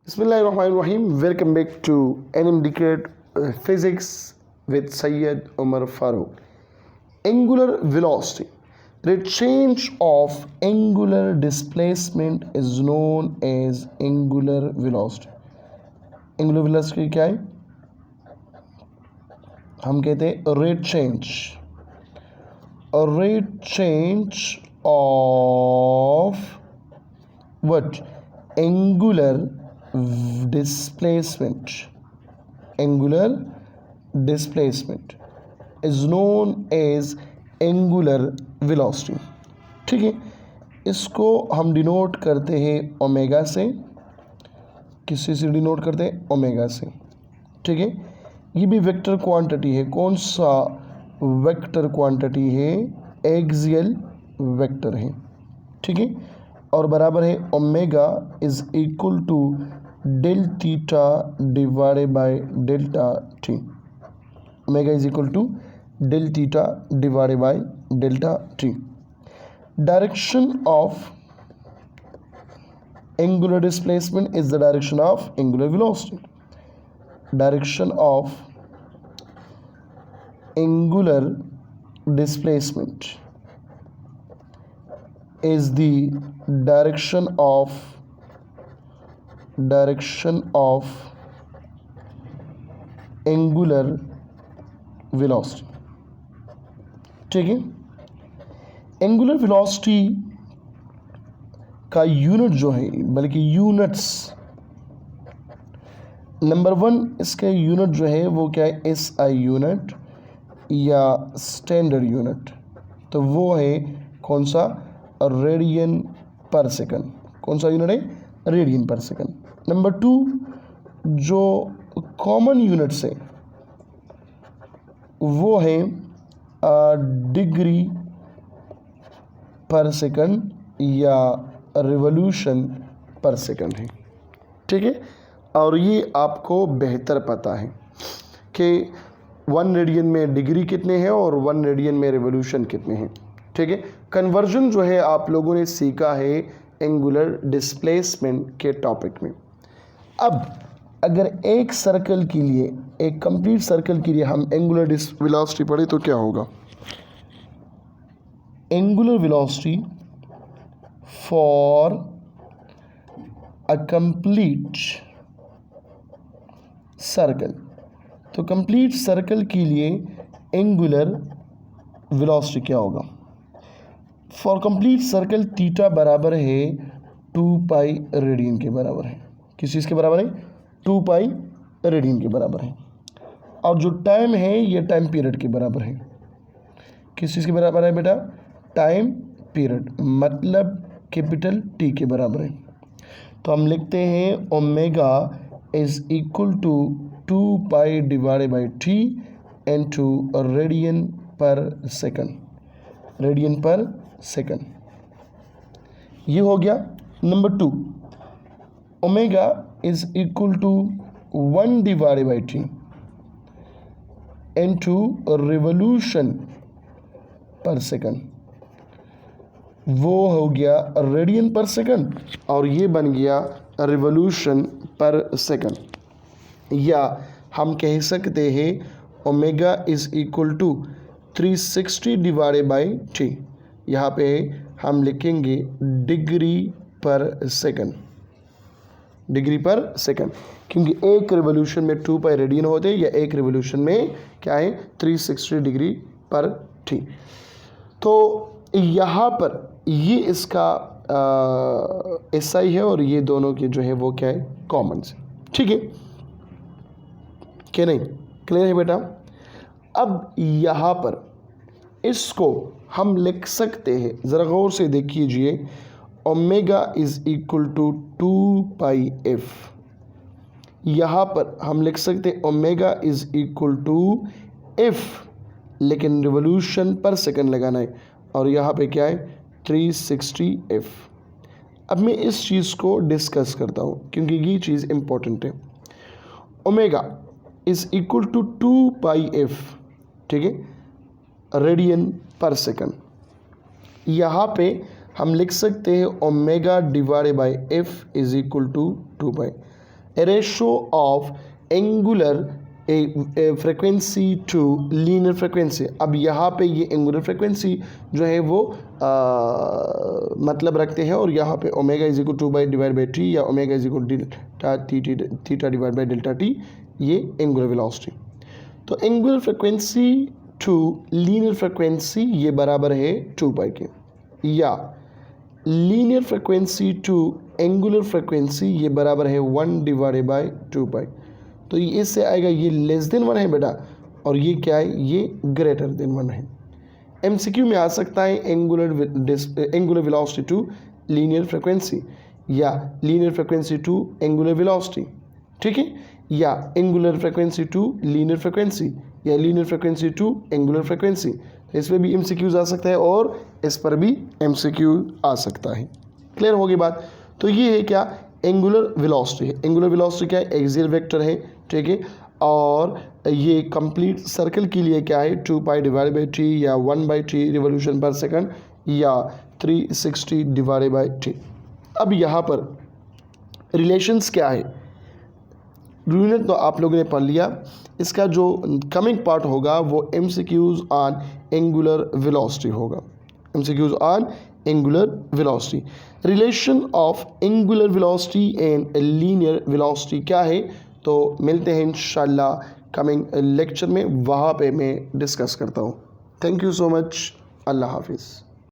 Bismillahirrahmanirrahim. Welcome back to Animated Physics with Syed Umar Farooq. Angular velocity. The change of angular displacement is known as angular velocity. Angular velocity क्या है? हम कहते हैं rate change. A rate change of what? Angular displacement is known as angular velocity. ठीक है, इसको हम denote करते हैं ओमेगा से. किससे से डिनोट करते हैं? ओमेगा से. ठीक है, ये भी वेक्टर क्वांटिटी है. कौन सा वेक्टर क्वांटिटी है? एक्सियल वेक्टर है. ठीक है, और बराबर है omega is equal to del theta divided by delta t. Omega is equal to del theta divided by delta t. Direction of angular displacement is the direction of angular velocity. Direction of angular displacement is the direction of angular velocity. ठीक है, angular velocity का unit जो है, बल्कि units, number 1 इसका unit जो है वो क्या है? SI यूनिट या स्टैंडर्ड यूनिट. तो वो है कौन सा? Radian per second. कौन सा यूनिट है? Radian per second. नंबर 2 जो कॉमन यूनिट्स है वो है डिग्री पर सेकंड या रिवोल्यूशन पर सेकंड है. ठीक है, और ये आपको बेहतर पता है कि 1 रेडियन में डिग्री कितने हैं और 1 रेडियन में रिवोल्यूशन कितने हैं. ठीक है, कन्वर्जन जो है आप लोगों ने सीखा है एंगुलर डिस्प्लेसमेंट के टॉपिक में. अब अगर एक सर्कल के लिए, एक कंप्लीट सर्कल के लिए हम एंगुलर वेलोसिटी पढ़े तो क्या होगा? Angular velocity for a complete circle. तो कंप्लीट सर्कल के लिए एंगुलर वेलोसिटी क्या होगा? फॉर कंप्लीट सर्कल थीटा बराबर है 2 पाई रेडियन के बराबर है. किस चीज़ के बराबर है? 2 पाई रेडियन के बराबर है. और जो टाइम है ये टाइम पीरियड के बराबर है. किस चीज़ के बराबर है बेटा? टाइम पीरियड, मतलब कैपिटल टी के बराबर है. तो हम लिखते हैं omega is equal to 2 pi divided by t into radian per second. Radian per second. ये हो गया. Number 2 omega is equal to 1 divided by t into revolution per second. वो हो गया रेडियन पर सेकंड और ये बन गया रिवोल्यूशन पर सेकंड. या हम कह सकते हैं omega is equal to 360 divided by t. यहाँ पे हम लिखेंगे डिग्री पर सेकंड. डिग्री पर सेकंड, क्योंकि एक रिवोल्यूशन में 2 पाई रेडियन होते हैं या एक रिवोल्यूशन में क्या है? 360 डिग्री पर टी. तो यहाँ पर ये इसका SI है और ये दोनों के जो है वो क्या है? कॉमन से. ठीक है क्या नहीं? क्लियर है बेटा? अब यहाँ पर इसको हम लिख सकते हैं, ज़रा गौर से देखिए, omega is equal to 2 pi f. यहाँ पर हम लिख सकते हैं omega is equal to f, लेकिन रिवोल्यूशन पर सेकंड लगाना है और यहाँ पे क्या है? 360 एफ. अब मैं इस चीज़ को डिस्कस करता हूँ क्योंकि ये चीज़ इम्पोर्टेंट है. Omega is equal to 2 pi f. ठीक है, रेडियन पर सेकंड. यहाँ पे हम लिख सकते हैं omega divided by f is equal to 2 pi. Ratio of angular frequency to linear frequency. अब यहाँ पे ये एंगुलर फ्रिक्वेंसी जो है वो मतलब रखते हैं, और यहाँ पे omega is equal to by divide by t या omega is equal delta theta divide by delta t, ये एंगुलर वेलोसिटी। तो angular frequency to linear frequency ये बराबर है 2 पाई के, या linear frequency to angular frequency ये बराबर है 1 डिवाइडेड बाई 2 पाई। तो ये इससे आएगा, ये लेस देन 1 है बेटा, और ये क्या है, ये ग्रेटर देन 1 है। एमसीक्यू में आ सकता है angular velocity to linear frequency, या linear frequency to angular velocity, ठीक है, या angular frequency to linear frequency, या linear frequency to angular frequency. इस पर भी एमसीक्यूज आ सकता है और इस पर भी एमसीक्यू आ सकता है। क्लियर होगी बात। तो ये है क्या, एंगुलर वेलोसिटी है। एंगुलर वेलोसिटी क्या है, एक्सियल वेक्टर है, ठीक है, और ये कंप्लीट सर्कल के लिए क्या है 2 पाई डिवाइड बाई टी या 1 by T revolution per second या 360 डिवाइड बाई टी। अब यहाँ पर रिलेशंस क्या है, यूनिट तो आप लोगों ने पढ़ लिया। इसका जो कमिंग पार्ट होगा वो एमसीक्यूज ऑन एंगुलर वेलोसिटी होगा, MCQs on angular velocity. Relation of angular velocity and linear velocity क्या है, तो मिलते हैं इंशाल्लाह कमिंग लेक्चर में, वहाँ पे मैं डिस्कस करता हूँ। थैंक यू सो मच, अल्लाह हाफिज़।